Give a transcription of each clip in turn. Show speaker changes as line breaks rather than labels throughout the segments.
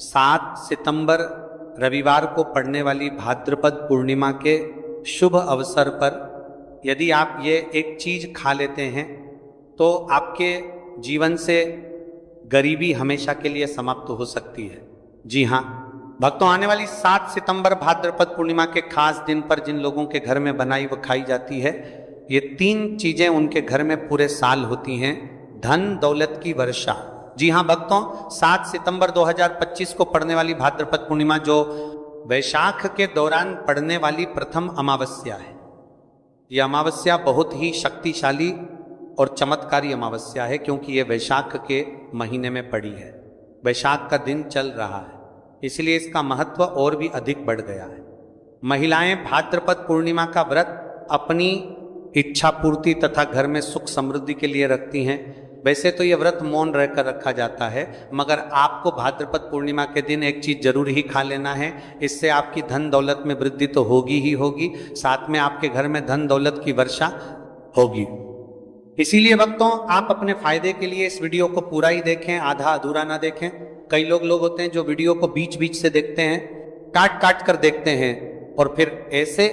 7 सितंबर रविवार को पड़ने वाली भाद्रपद पूर्णिमा के शुभ अवसर पर यदि आप ये एक चीज खा लेते हैं तो आपके जीवन से गरीबी हमेशा के लिए समाप्त हो सकती है। जी हाँ भक्तों, आने वाली 7 सितंबर भाद्रपद पूर्णिमा के खास दिन पर जिन लोगों के घर में बनाई व खाई जाती है, ये 3 चीजें उनके घर में पूरे साल होती हैं। धन दौलत की वर्षा। जी हाँ भक्तों, 7 सितंबर 2025 को पड़ने वाली भाद्रपद पूर्णिमा जो वैशाख के दौरान पड़ने वाली प्रथम अमावस्या है, यह अमावस्या बहुत ही शक्तिशाली और चमत्कारी अमावस्या है क्योंकि यह वैशाख के महीने में पड़ी है। वैशाख का दिन चल रहा है, इसलिए इसका महत्व और भी अधिक बढ़ गया है। महिलाएं भाद्रपद पूर्णिमा का व्रत अपनी इच्छा पूर्ति तथा घर में सुख समृद्धि के लिए रखती हैं। वैसे तो यह व्रत मौन रहकर रखा जाता है, मगर आपको भाद्रपद पूर्णिमा के दिन एक चीज जरूर ही खा लेना है। इससे आपकी धन दौलत में वृद्धि तो होगी ही होगी, साथ में आपके घर में धन दौलत की वर्षा होगी। इसीलिए भक्तों, आप अपने फायदे के लिए इस वीडियो को पूरा ही देखें, आधा अधूरा ना देखें। कई लोग होते हैं जो वीडियो को बीच बीच से देखते हैं, काट काट कर देखते हैं, और फिर ऐसे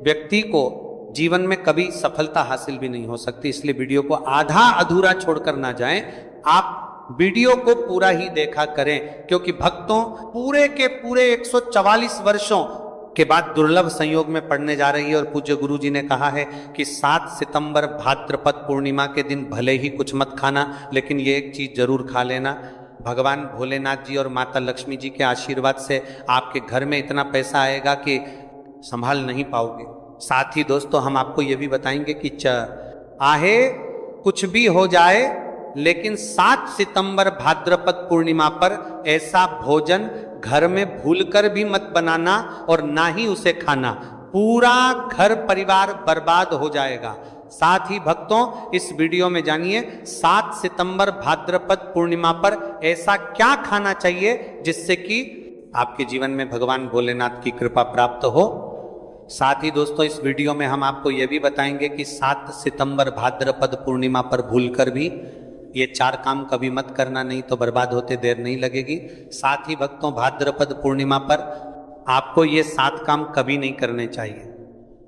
व्यक्ति को जीवन में कभी सफलता हासिल भी नहीं हो सकती। इसलिए वीडियो को आधा अधूरा छोड़कर ना जाएं, आप वीडियो को पूरा ही देखा करें, क्योंकि भक्तों पूरे के पूरे 144 वर्षों के बाद दुर्लभ संयोग में पड़ने जा रही है। और पूज्य गुरु जी ने कहा है कि 7 सितंबर भाद्रपद पूर्णिमा के दिन भले ही कुछ मत खाना, लेकिन ये एक चीज जरूर खा लेना। भगवान भोलेनाथ जी और माता लक्ष्मी जी के आशीर्वाद से आपके घर में इतना पैसा आएगा कि संभाल नहीं पाओगे। साथ ही दोस्तों, हम आपको यह भी बताएंगे कि आहे कुछ भी हो जाए, लेकिन 7 सितंबर भाद्रपद पूर्णिमा पर ऐसा भोजन घर में भूलकर भी मत बनाना और ना ही उसे खाना, पूरा घर परिवार बर्बाद हो जाएगा। साथ ही भक्तों, इस वीडियो में जानिए 7 सितंबर भाद्रपद पूर्णिमा पर ऐसा क्या खाना चाहिए जिससे कि आपके जीवन में भगवान भोलेनाथ की कृपा प्राप्त हो। साथ ही दोस्तों, इस वीडियो में हम आपको यह भी बताएंगे कि 7 सितंबर भाद्रपद पूर्णिमा पर भूलकर भी ये 4 काम कभी मत करना, नहीं तो बर्बाद होते देर नहीं लगेगी। साथ ही भक्तों, भाद्रपद पूर्णिमा पर आपको ये 7 काम कभी नहीं करने चाहिए।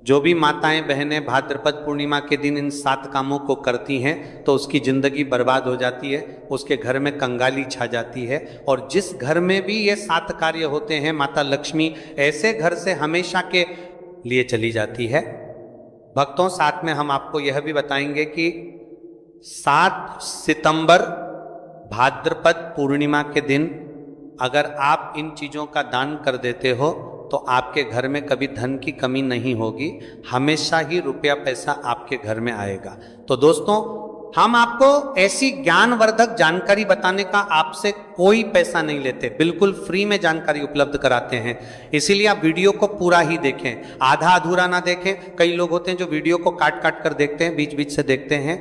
जो भी माताएं बहनें भाद्रपद पूर्णिमा के दिन इन 7 कामों को करती हैं तो उसकी जिंदगी बर्बाद हो जाती है, उसके घर में कंगाली छा जाती है। और जिस घर में भी ये 7 कार्य होते हैं, माता लक्ष्मी ऐसे घर से हमेशा के लिए चली जाती है। भक्तों, साथ में हम आपको यह भी बताएंगे कि 7 सितंबर भाद्रपद पूर्णिमा के दिन अगर आप इन चीजों का दान कर देते हो तो आपके घर में कभी धन की कमी नहीं होगी, हमेशा ही रुपया पैसा आपके घर में आएगा। तो दोस्तों, हम आपको ऐसी ज्ञानवर्धक जानकारी बताने का आपसे कोई पैसा नहीं लेते, बिल्कुल फ्री में जानकारी उपलब्ध कराते हैं। इसीलिए आप वीडियो को पूरा ही देखें, आधा अधूरा ना देखें। कई लोग होते हैं जो वीडियो को काट काट कर देखते हैं, बीच बीच से देखते हैं,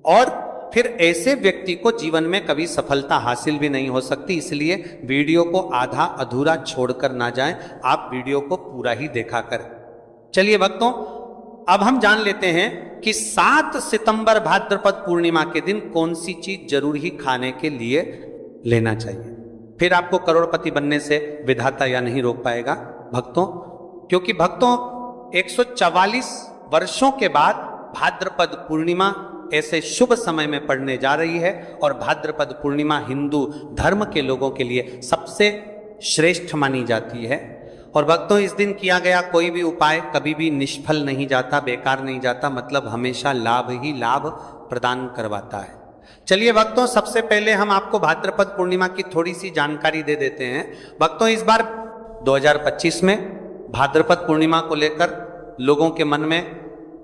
और फिर ऐसे व्यक्ति को जीवन में कभी सफलता हासिल भी नहीं हो सकती। इसलिए वीडियो को आधा अधूरा छोड़कर ना जाएं, आप वीडियो को पूरा ही देखा करें। चलिए भक्तों, अब हम जान लेते हैं कि 7 सितंबर भाद्रपद पूर्णिमा के दिन कौन सी चीज जरूर ही खाने के लिए लेना चाहिए। फिर आपको करोड़पति बनने से विधाता या नहीं रोक पाएगा भक्तों, क्योंकि भक्तों 144 वर्षों के बाद भाद्रपद पूर्णिमा ऐसे शुभ समय में पड़ने जा रही है। और भाद्रपद पूर्णिमा हिंदू धर्म के लोगों के लिए सबसे श्रेष्ठ मानी जाती है। और भक्तों, इस दिन किया गया कोई भी उपाय कभी भी निष्फल नहीं जाता, बेकार नहीं जाता, मतलब हमेशा लाभ ही लाभ प्रदान करवाता है। चलिए भक्तों, सबसे पहले हम आपको भाद्रपद पूर्णिमा की थोड़ी सी जानकारी दे देते हैं। भक्तों, इस बार 2025 में भाद्रपद पूर्णिमा को लेकर लोगों के मन में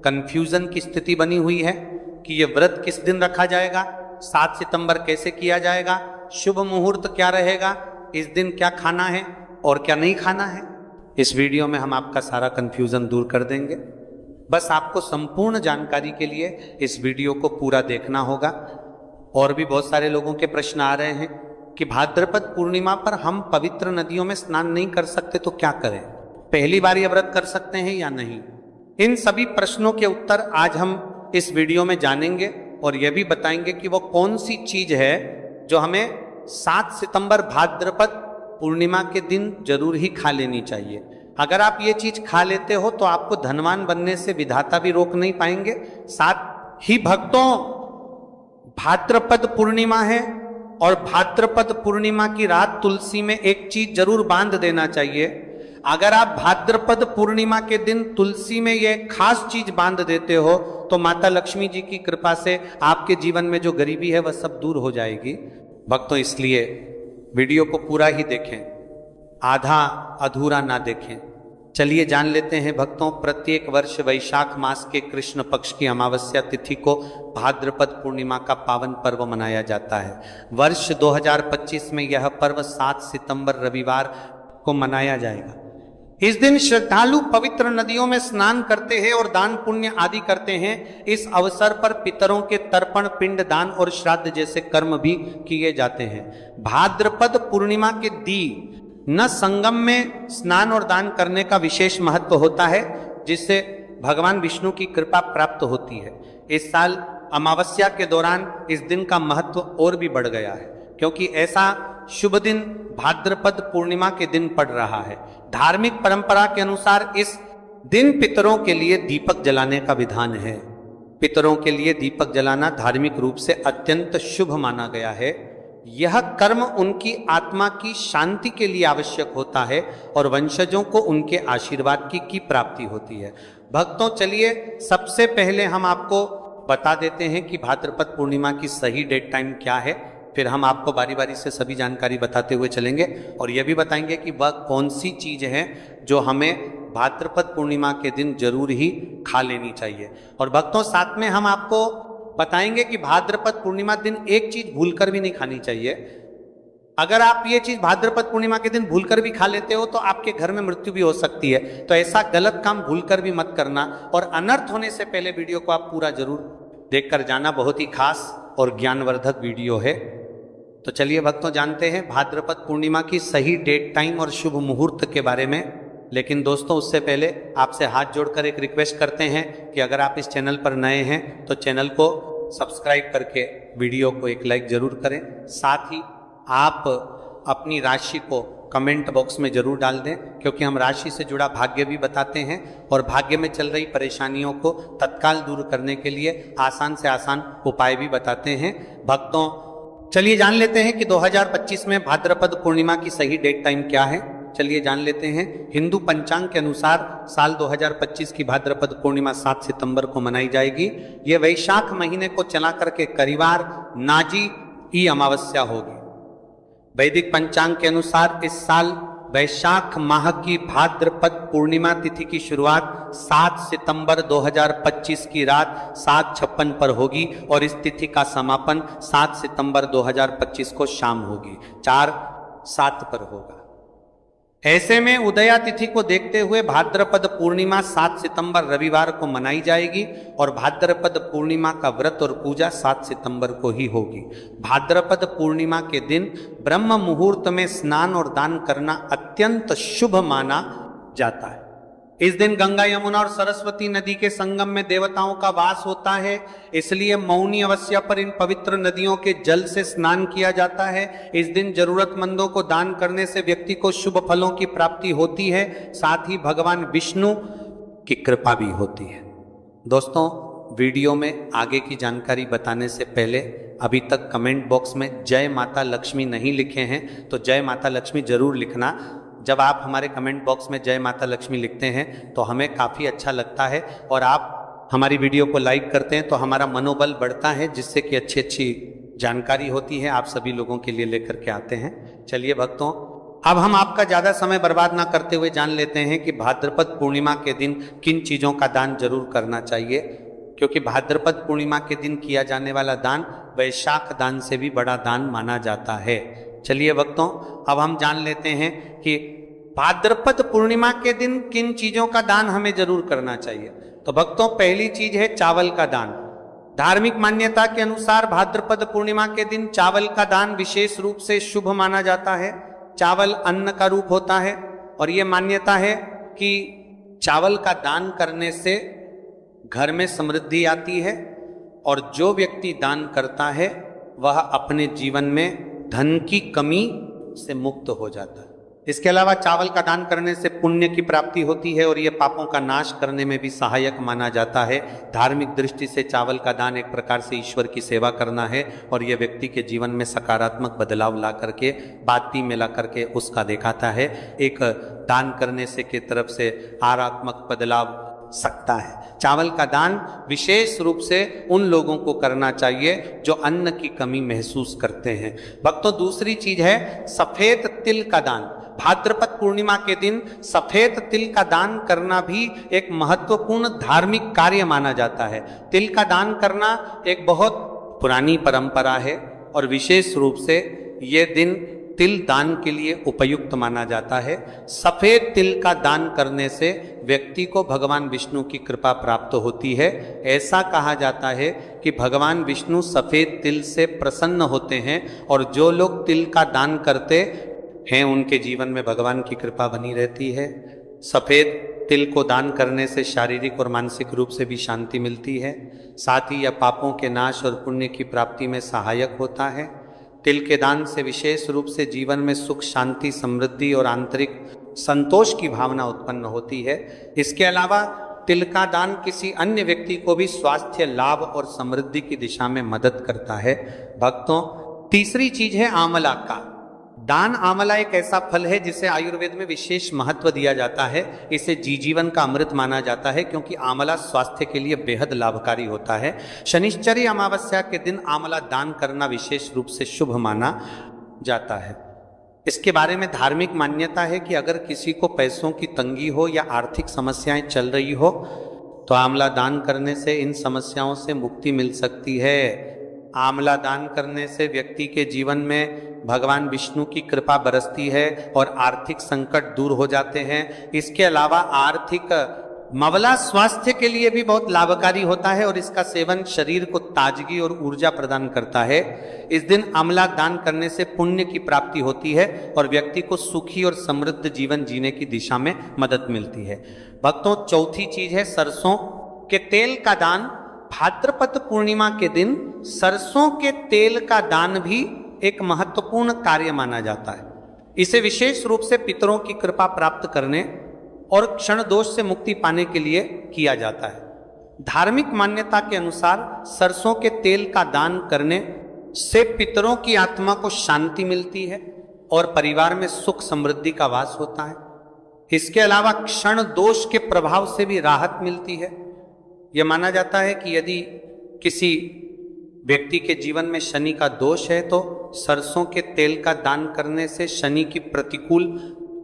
कंफ्यूजन की स्थिति बनी हुई है कि ये व्रत किस दिन रखा जाएगा, 7 सितंबर कैसे किया जाएगा, शुभ मुहूर्त क्या रहेगा, इस दिन क्या खाना है और क्या नहीं खाना है। इस वीडियो में हम आपका सारा कंफ्यूजन दूर कर देंगे। बस आपको संपूर्ण जानकारी के लिए इस वीडियो को पूरा देखना होगा। और भी बहुत सारे लोगों के प्रश्न आ रहे हैं कि भाद्रपद पूर्णिमा पर हम पवित्र नदियों में स्नान नहीं कर सकते तो क्या करें, पहली बार यह व्रत कर सकते हैं या नहीं। इन सभी प्रश्नों के उत्तर आज हम इस वीडियो में जानेंगे और यह भी बताएंगे कि वो कौन सी चीज है जो हमें 7 सितंबर भाद्रपद पूर्णिमा के दिन जरूर ही खा लेनी चाहिए। अगर आप ये चीज खा लेते हो तो आपको धनवान बनने से विधाता भी रोक नहीं पाएंगे। साथ ही भक्तों, भाद्रपद पूर्णिमा है और भाद्रपद पूर्णिमा की रात तुलसी में एक चीज जरूर बांध देना चाहिए। अगर आप भाद्रपद पूर्णिमा के दिन तुलसी में यह खास चीज बांध देते हो तो माता लक्ष्मी जी की कृपा से आपके जीवन में जो गरीबी है वह सब दूर हो जाएगी। भक्तों, इसलिए वीडियो को पूरा ही देखें, आधा अधूरा ना देखें। चलिए जान लेते हैं भक्तों, प्रत्येक वर्ष वैशाख मास के कृष्ण पक्ष की अमावस्या तिथि को भाद्रपद पूर्णिमा का पावन पर्व मनाया जाता है। वर्ष 2025 में यह पर्व 7 सितंबर रविवार को मनाया जाएगा। इस दिन श्रद्धालु पवित्र नदियों में स्नान करते हैं और दान पुण्य आदि करते हैं। इस अवसर पर पितरों के तर्पण, पिंड दान और श्राद्ध जैसे कर्म भी किए जाते हैं। भाद्रपद पूर्णिमा के दिन न संगम में स्नान और दान करने का विशेष महत्व होता है, जिससे भगवान विष्णु की कृपा प्राप्त होती है। इस साल अमावस्या के दौरान इस दिन का महत्व और भी बढ़ गया है, क्योंकि ऐसा शुभ दिन भाद्रपद पूर्णिमा के दिन पड़ रहा है। धार्मिक परंपरा के अनुसार इस दिन पितरों के लिए दीपक जलाने का विधान है। पितरों के लिए दीपक जलाना धार्मिक रूप से अत्यंत शुभ माना गया है। यह कर्म उनकी आत्मा की शांति के लिए आवश्यक होता है और वंशजों को उनके आशीर्वाद की प्राप्ति होती है। भक्तों, चलिए सबसे पहले हम आपको बता देते हैं कि भाद्रपद पूर्णिमा की सही डेट टाइम क्या है। फिर हम आपको बारी बारी से सभी जानकारी बताते हुए चलेंगे और यह भी बताएंगे कि वह कौन सी चीज है जो हमें भाद्रपद पूर्णिमा के दिन जरूर ही खा लेनी चाहिए। और भक्तों, साथ में हम आपको बताएंगे कि भाद्रपद पूर्णिमा दिन एक चीज भूलकर भी नहीं खानी चाहिए। अगर आप ये चीज भाद्रपद पूर्णिमा के दिन भूलकर भी खा लेते हो तो आपके घर में मृत्यु भी हो सकती है। तो ऐसा गलत काम भूलकर भी मत करना और अनर्थ होने से पहले वीडियो को आप पूरा जरूर देखकर जाना। बहुत ही खास और ज्ञानवर्धक वीडियो है। तो चलिए भक्तों, जानते हैं भाद्रपद पूर्णिमा की सही डेट टाइम और शुभ मुहूर्त के बारे में। लेकिन दोस्तों, उससे पहले आपसे हाथ जोड़कर एक रिक्वेस्ट करते हैं कि अगर आप इस चैनल पर नए हैं तो चैनल को सब्सक्राइब करके वीडियो को एक लाइक जरूर करें। साथ ही आप अपनी राशि को कमेंट बॉक्स में जरूर डाल दें, क्योंकि हम राशि से जुड़ा भाग्य भी बताते हैं और भाग्य में चल रही परेशानियों को तत्काल दूर करने के लिए आसान से आसान उपाय भी बताते हैं। भक्तों, चलिए जान लेते हैं कि 2025 में भाद्रपद पूर्णिमा की सही डेट टाइम क्या है। चलिए जान लेते हैं। हिंदू पंचांग के अनुसार साल 2025 की भाद्रपद पूर्णिमा 7 सितंबर को मनाई जाएगी। ये वैशाख महीने को चला करके करीवार नाजी ई अमावस्या होगी। वैदिक पंचांग के अनुसार इस साल वैशाख माह की भाद्रपद पूर्णिमा तिथि की शुरुआत 7 सितंबर 2025 की रात 7:56 पर होगी और इस तिथि का समापन 7 सितंबर 2025 को शाम होगी 4:07 पर होगा। ऐसे में उदया तिथि को देखते हुए भाद्रपद पूर्णिमा 7 सितंबर रविवार को मनाई जाएगी और भाद्रपद पूर्णिमा का व्रत और पूजा 7 सितंबर को ही होगी। भाद्रपद पूर्णिमा के दिन ब्रह्म मुहूर्त में स्नान और दान करना अत्यंत शुभ माना जाता है। इस दिन गंगा, यमुना और सरस्वती नदी के संगम में देवताओं का वास होता है, इसलिए मौनी अमावस्या पर इन पवित्र नदियों के जल से स्नान किया जाता है। इस दिन जरूरतमंदों को दान करने से व्यक्ति को शुभ फलों की प्राप्ति होती है, साथ ही भगवान विष्णु की कृपा भी होती है। दोस्तों, वीडियो में आगे की जानकारी बताने से पहले अभी तक कमेंट बॉक्स में जय माता लक्ष्मी नहीं लिखे हैं तो जय माता लक्ष्मी जरूर लिखना। जब आप हमारे कमेंट बॉक्स में जय माता लक्ष्मी लिखते हैं तो हमें काफ़ी अच्छा लगता है और आप हमारी वीडियो को लाइक करते हैं तो हमारा मनोबल बढ़ता है, जिससे कि अच्छी अच्छी जानकारी होती है आप सभी लोगों के लिए लेकर के आते हैं। चलिए भक्तों, अब हम आपका ज़्यादा समय बर्बाद ना करते हुए जान लेते हैं कि भाद्रपद पूर्णिमा के दिन किन चीज़ों का दान जरूर करना चाहिए, क्योंकि भाद्रपद पूर्णिमा के दिन किया जाने वाला दान वैशाख दान से भी बड़ा दान माना जाता है। चलिए भक्तों, अब हम जान लेते हैं कि भाद्रपद पूर्णिमा के दिन किन चीजों का दान हमें जरूर करना चाहिए। तो भक्तों, पहली चीज है चावल का दान। धार्मिक मान्यता के अनुसार भाद्रपद पूर्णिमा के दिन चावल का दान विशेष रूप से शुभ माना जाता है। चावल अन्न का रूप होता है और यह मान्यता है कि चावल का दान करने से घर में समृद्धि आती है और जो व्यक्ति दान करता है वह अपने जीवन में धन की कमी से मुक्त हो जाता है। इसके अलावा चावल का दान करने से पुण्य की प्राप्ति होती है और यह पापों का नाश करने में भी सहायक माना जाता है। धार्मिक दृष्टि से चावल का दान एक प्रकार से ईश्वर की सेवा करना है और यह व्यक्ति के जीवन में सकारात्मक बदलाव ला करके, बाती में ला करके उसका दिखाता है। एक दान करने से की तरफ से आरात्मक बदलाव सकता है। चावल का दान विशेष रूप से उन लोगों को करना चाहिए जो अन्न की कमी महसूस करते हैं। भक्तों, दूसरी चीज है सफेद तिल का दान। भाद्रपद पूर्णिमा के दिन सफेद तिल का दान करना भी एक महत्वपूर्ण धार्मिक कार्य माना जाता है। तिल का दान करना एक बहुत पुरानी परंपरा है और विशेष रूप से यह दिन तिल दान के लिए उपयुक्त माना जाता है। सफेद तिल का दान करने से व्यक्ति को भगवान विष्णु की कृपा प्राप्त होती है। ऐसा कहा जाता है कि भगवान विष्णु सफेद तिल से प्रसन्न होते हैं और जो लोग तिल का दान करते हैं उनके जीवन में भगवान की कृपा बनी रहती है। सफेद तिल को दान करने से शारीरिक और मानसिक रूप से भी शांति मिलती है। साथ ही यह पापों के नाश और पुण्य की प्राप्ति में सहायक होता है। तिल के दान से विशेष रूप से जीवन में सुख, शांति, समृद्धि और आंतरिक संतोष की भावना उत्पन्न होती है। इसके अलावा तिल का दान किसी अन्य व्यक्ति को भी स्वास्थ्य लाभ और समृद्धि की दिशा में मदद करता है। भक्तों, तीसरी चीज है आंवला का दान। आंवला एक ऐसा फल है जिसे आयुर्वेद में विशेष महत्व दिया जाता है। इसे जीवन का अमृत माना जाता है क्योंकि आंवला स्वास्थ्य के लिए बेहद लाभकारी होता है। शनिश्चरी अमावस्या के दिन आंवला दान करना विशेष रूप से शुभ माना जाता है। इसके बारे में धार्मिक मान्यता है कि अगर किसी को पैसों की तंगी हो या आर्थिक समस्याएं चल रही हो तो आंवला दान करने से इन समस्याओं से मुक्ति मिल सकती है। आंवला दान करने से व्यक्ति के जीवन में भगवान विष्णु की कृपा बरसती है और आर्थिक संकट दूर हो जाते हैं। इसके अलावा आंवला स्वास्थ्य के लिए भी बहुत लाभकारी होता है और इसका सेवन शरीर को ताजगी और ऊर्जा प्रदान करता है। इस दिन आंवला दान करने से पुण्य की प्राप्ति होती है और व्यक्ति को सुखी और समृद्ध जीवन जीने की दिशा में मदद मिलती है। भक्तों, चौथी चीज है सरसों के तेल का दान। भाद्रपद पूर्णिमा के दिन सरसों के तेल का दान भी एक महत्वपूर्ण कार्य माना जाता है। इसे विशेष रूप से पितरों की कृपा प्राप्त करने और क्षण दोष से मुक्ति पाने के लिए किया जाता है। धार्मिक मान्यता के अनुसार सरसों के तेल का दान करने से पितरों की आत्मा को शांति मिलती है और परिवार में सुख समृद्धि का वास होता है। इसके अलावा क्षण दोष के प्रभाव से भी राहत मिलती है। यह माना जाता है कि यदि किसी व्यक्ति के जीवन में शनि का दोष है तो सरसों के तेल का दान करने से शनि की प्रतिकूल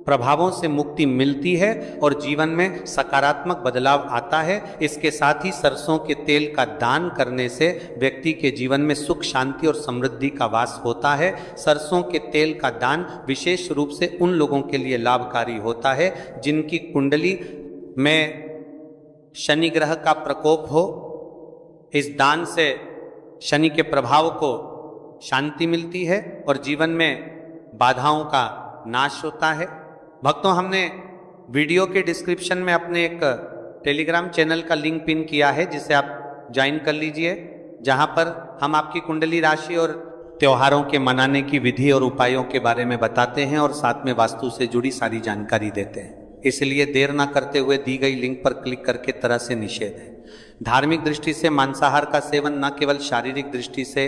प्रभावों से मुक्ति मिलती है और जीवन में सकारात्मक बदलाव आता है। इसके साथ ही सरसों के तेल का दान करने से व्यक्ति के जीवन में सुख, शांति और समृद्धि का वास होता है। सरसों के तेल का दान विशेष रूप से उन लोगों के लिए लाभकारी होता है जिनकी कुंडली में शनि ग्रह का प्रकोप हो। इस दान से शनि के प्रभाव को शांति मिलती है और जीवन में बाधाओं का नाश होता है। भक्तों, हमने वीडियो के डिस्क्रिप्शन में अपने एक टेलीग्राम चैनल का लिंक पिन किया है जिसे आप ज्वाइन कर लीजिए, जहां पर हम आपकी कुंडली राशि और त्योहारों के मनाने की विधि और उपायों के बारे में बताते हैं और साथ में वास्तु से जुड़ी सारी जानकारी देते हैं। इसलिए देर ना करते हुए दी गई लिंक पर क्लिक करके तरह से निषेध है। धार्मिक दृष्टि से मांसाहार का सेवन न केवल शारीरिक दृष्टि से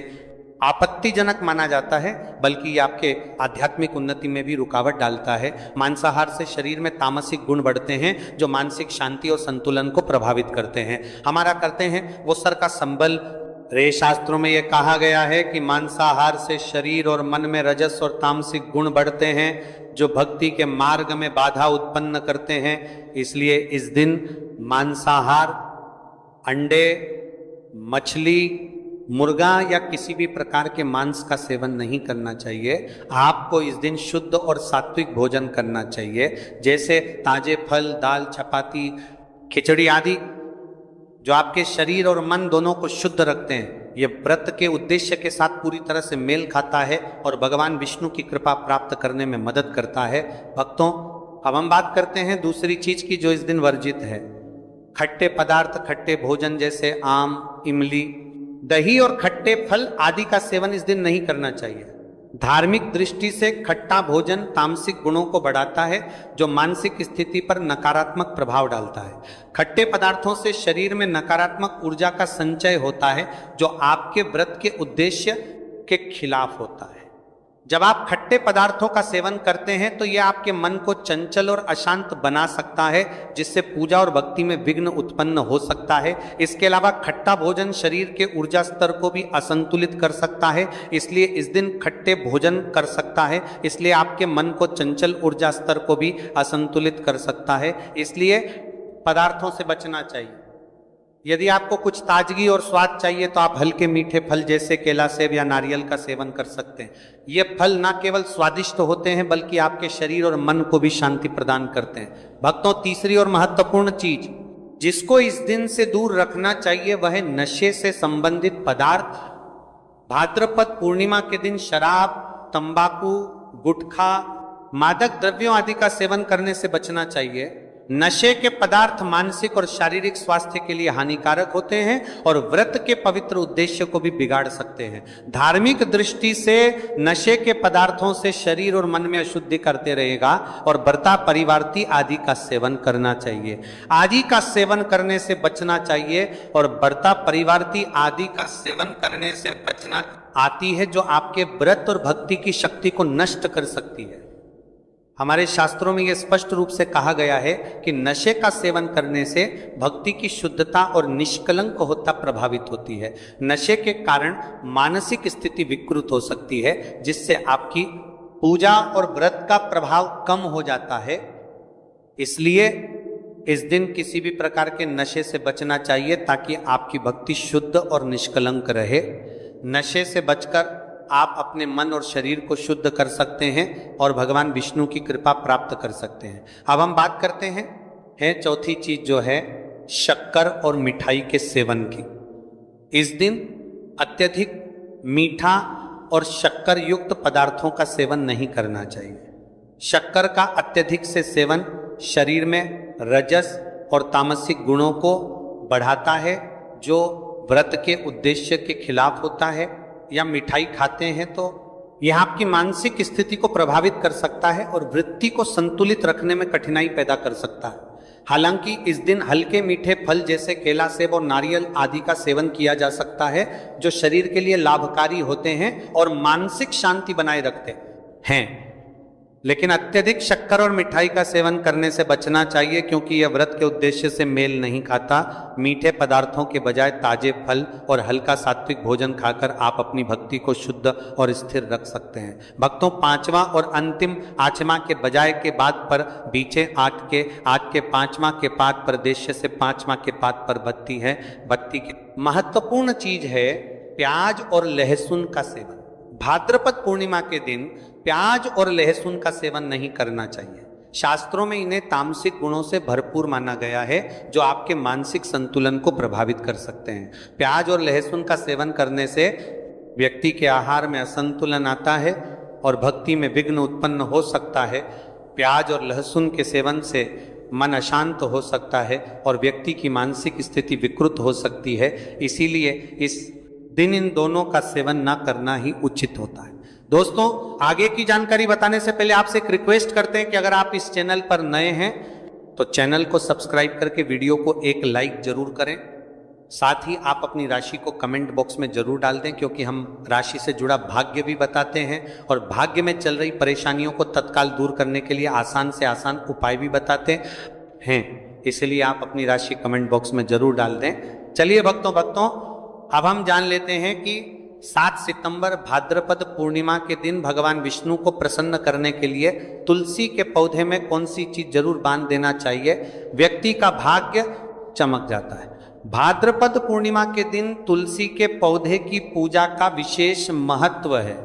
आपत्तिजनक माना जाता है बल्कि ये आपके आध्यात्मिक उन्नति में भी रुकावट डालता है। मांसाहार से शरीर में तामसिक गुण बढ़ते हैं जो मानसिक शांति और संतुलन को प्रभावित करते हैं। हमारा करते हैं वो सर का संबल। रे शास्त्रों में यह कहा गया है कि मांसाहार से शरीर और मन में रजस और तामसिक गुण बढ़ते हैं जो भक्ति के मार्ग में बाधा उत्पन्न करते हैं। इसलिए इस दिन मांसाहार, अंडे, मछली, मुर्गा या किसी भी प्रकार के मांस का सेवन नहीं करना चाहिए। आपको इस दिन शुद्ध और सात्विक भोजन करना चाहिए, जैसे ताजे फल, दाल, चपाती, खिचड़ी आदि, जो आपके शरीर और मन दोनों को शुद्ध रखते हैं। यह व्रत के उद्देश्य के साथ पूरी तरह से मेल खाता है और भगवान विष्णु की कृपा प्राप्त करने में मदद करता है। भक्तों, अब हम बात करते हैं दूसरी चीज की जो इस दिन वर्जित है। खट्टे पदार्थ, खट्टे भोजन जैसे आम, इमली, दही और खट्टे फल आदि का सेवन इस दिन नहीं करना चाहिए। धार्मिक दृष्टि से खट्टा भोजन तामसिक गुणों को बढ़ाता है, जो मानसिक स्थिति पर नकारात्मक प्रभाव डालता है। खट्टे पदार्थों से शरीर में नकारात्मक ऊर्जा का संचय होता है, जो आपके व्रत के उद्देश्य के खिलाफ होता है। जब आप खट्टे पदार्थों का सेवन करते हैं तो यह आपके मन को चंचल और अशांत बना सकता है, जिससे पूजा और भक्ति में विघ्न उत्पन्न हो सकता है। इसके अलावा खट्टा भोजन शरीर के ऊर्जा स्तर को भी असंतुलित कर सकता है, इसलिए इस दिन खट्टे भोजन कर सकता है, इसलिए आपके मन को चंचल ऊर्जा स्तर को भी असंतुलित कर सकता है। इसलिए पदार्थों से बचना चाहिए। यदि आपको कुछ ताजगी और स्वाद चाहिए तो आप हल्के मीठे फल जैसे केला, सेब या नारियल का सेवन कर सकते हैं। ये फल न केवल स्वादिष्ट होते हैं बल्कि आपके शरीर और मन को भी शांति प्रदान करते हैं। भक्तों, तीसरी और महत्वपूर्ण चीज जिसको इस दिन से दूर रखना चाहिए वह है नशे से संबंधित पदार्थ। भाद्रपद पूर्णिमा के दिन शराब, तंबाकू, गुटखा, मादक द्रव्यों आदि का सेवन करने से बचना चाहिए। नशे के पदार्थ मानसिक और शारीरिक स्वास्थ्य के लिए हानिकारक होते हैं और व्रत के पवित्र उद्देश्य को भी बिगाड़ सकते हैं। धार्मिक दृष्टि से नशे के पदार्थों से शरीर और मन में अशुद्धि करते रहेगा और व्रता परिवारती आदि का सेवन करना चाहिए। आदि का सेवन करने से बचना चाहिए और व्रता परिवारती आदि का सेवन करने से बचना आती है, जो आपके व्रत और भक्ति की शक्ति को नष्ट कर सकती है। हमारे शास्त्रों में यह स्पष्ट रूप से कहा गया है कि नशे का सेवन करने से भक्ति की शुद्धता और निष्कलंक होता प्रभावित होती है। नशे के कारण मानसिक स्थिति विकृत हो सकती है, जिससे आपकी पूजा और व्रत का प्रभाव कम हो जाता है। इसलिए इस दिन किसी भी प्रकार के नशे से बचना चाहिए ताकि आपकी भक्ति शुद्ध और निष्कलंक रहे। नशे से बचकर आप अपने मन और शरीर को शुद्ध कर सकते हैं और भगवान विष्णु की कृपा प्राप्त कर सकते हैं। अब हम बात करते हैं चौथी चीज जो है शक्कर और मिठाई के सेवन की। इस दिन अत्यधिक मीठा और शक्कर युक्त पदार्थों का सेवन नहीं करना चाहिए। शक्कर का अत्यधिक से सेवन शरीर में रजस और तामसिक गुणों को बढ़ाता है, जो व्रत के उद्देश्य के खिलाफ होता है। या मिठाई खाते हैं तो यह आपकी मानसिक स्थिति को प्रभावित कर सकता है और वृत्ति को संतुलित रखने में कठिनाई पैदा कर सकता है। हालांकि इस दिन हल्के मीठे फल जैसे केला, सेब और नारियल आदि का सेवन किया जा सकता है, जो शरीर के लिए लाभकारी होते हैं और मानसिक शांति बनाए रखते हैं। लेकिन अत्यधिक शक्कर और मिठाई का सेवन करने से बचना चाहिए, क्योंकि यह व्रत के उद्देश्य से मेल नहीं खाता। मीठे पदार्थों के बजाय ताजे फल और हल्का सात्विक भोजन खाकर आप अपनी भक्ति को शुद्ध और स्थिर रख सकते हैं। भक्तों, पांचवा और अंतिम आचमा के बजाय के बाद पर बीचे आठ के पांचवा के पात पर देश्य से पांचवा के पात पर बत्ती है। बत्ती की महत्वपूर्ण चीज है प्याज और लहसुन का सेवन। भाद्रपद पूर्णिमा के दिन प्याज और लहसुन का सेवन नहीं करना चाहिए। शास्त्रों में इन्हें तामसिक गुणों से भरपूर माना गया है, जो आपके मानसिक संतुलन को प्रभावित कर सकते हैं। प्याज और लहसुन का सेवन करने से व्यक्ति के आहार में असंतुलन आता है और भक्ति में विघ्न उत्पन्न हो सकता है। प्याज और लहसुन के सेवन से मन अशांत हो सकता है और व्यक्ति की मानसिक स्थिति विकृत हो सकती है। इसीलिए इस दिन इन दोनों का सेवन न करना ही उचित होता है। दोस्तों, आगे की जानकारी बताने से पहले आपसे एक रिक्वेस्ट करते हैं कि अगर आप इस चैनल पर नए हैं तो चैनल को सब्सक्राइब करके वीडियो को एक लाइक जरूर करें। साथ ही आप अपनी राशि को कमेंट बॉक्स में जरूर डाल दें, क्योंकि हम राशि से जुड़ा भाग्य भी बताते हैं और भाग्य में चल रही परेशानियों को तत्काल दूर करने के लिए आसान से आसान उपाय भी बताते हैं। इसलिए आप अपनी राशि कमेंट बॉक्स में जरूर डाल दें। चलिए भक्तों, अब हम जान लेते हैं कि 7 सितंबर भाद्रपद पूर्णिमा के दिन भगवान विष्णु को प्रसन्न करने के लिए तुलसी के पौधे में कौन सी चीज जरूर बांध देना चाहिए। व्यक्ति का भाग्य चमक जाता है। भाद्रपद पूर्णिमा के दिन तुलसी के पौधे की पूजा का विशेष महत्व है।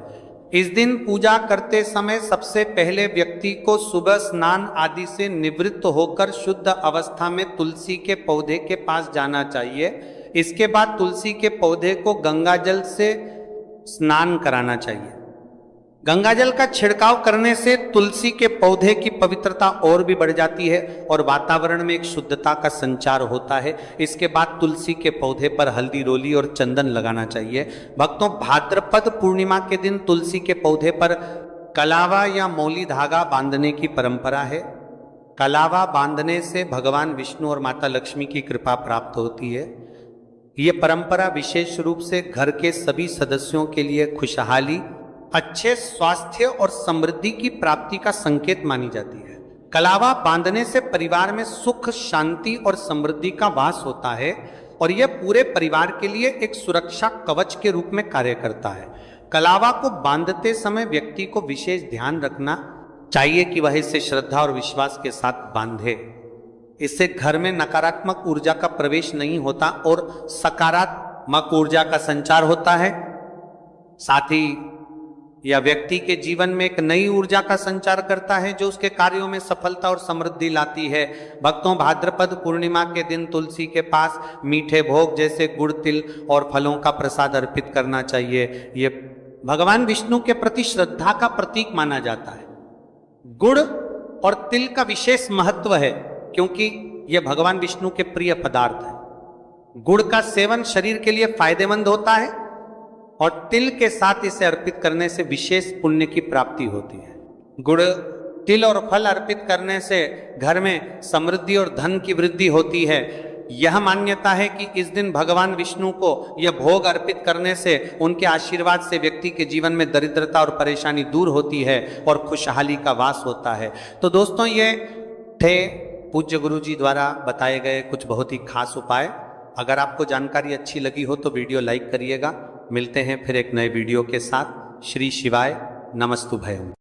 इस दिन पूजा करते समय सबसे पहले व्यक्ति को सुबह स्नान आदि से निवृत्त होकर शुद्ध अवस्था में तुलसी के पौधे के पास जाना चाहिए। इसके बाद तुलसी के पौधे को गंगा जल से स्नान कराना चाहिए। गंगाजल का छिड़काव करने से तुलसी के पौधे की पवित्रता और भी बढ़ जाती है और वातावरण में एक शुद्धता का संचार होता है। इसके बाद तुलसी के पौधे पर हल्दी रोली और चंदन लगाना चाहिए। भक्तों, भाद्रपद पूर्णिमा के दिन तुलसी के पौधे पर कलावा या मौली धागा बांधने की परंपरा है। कलावा बांधने से भगवान विष्णु और माता लक्ष्मी की कृपा प्राप्त होती है। ये परंपरा विशेष रूप से घर के सभी सदस्यों के लिए खुशहाली, अच्छे स्वास्थ्य और समृद्धि की प्राप्ति का संकेत मानी जाती है। कलावा बांधने से परिवार में सुख, शांति और समृद्धि का वास होता है और यह पूरे परिवार के लिए एक सुरक्षा कवच के रूप में कार्य करता है। कलावा को बांधते समय व्यक्ति को विशेष ध्यान रखना चाहिए कि वह इसे श्रद्धा और विश्वास के साथ बांधे। इससे घर में नकारात्मक ऊर्जा का प्रवेश नहीं होता और सकारात्मक ऊर्जा का संचार होता है। साथ ही यह व्यक्ति के जीवन में एक नई ऊर्जा का संचार करता है जो उसके कार्यों में सफलता और समृद्धि लाती है। भक्तों, भाद्रपद पूर्णिमा के दिन तुलसी के पास मीठे भोग जैसे गुड़, तिल और फलों का प्रसाद अर्पित करना चाहिए। ये भगवान विष्णु के प्रति श्रद्धा का प्रतीक माना जाता है। गुड़ और तिल का विशेष महत्व है क्योंकि यह भगवान विष्णु के प्रिय पदार्थ है। गुड़ का सेवन शरीर के लिए फायदेमंद होता है और तिल के साथ इसे अर्पित करने से विशेष पुण्य की प्राप्ति होती है। गुड़, तिल और फल अर्पित करने से घर में समृद्धि और धन की वृद्धि होती है। यह मान्यता है कि इस दिन भगवान विष्णु को यह भोग अर्पित करने से उनके आशीर्वाद से व्यक्ति के जीवन में दरिद्रता और परेशानी दूर होती है और खुशहाली का वास होता है। तो दोस्तों, ये थे पूज्य गुरु जी द्वारा बताए गए कुछ बहुत ही खास उपाय। अगर आपको जानकारी अच्छी लगी हो तो वीडियो लाइक करिएगा। मिलते हैं फिर एक नए वीडियो के साथ। श्री शिवाय नमस्तुभयम्।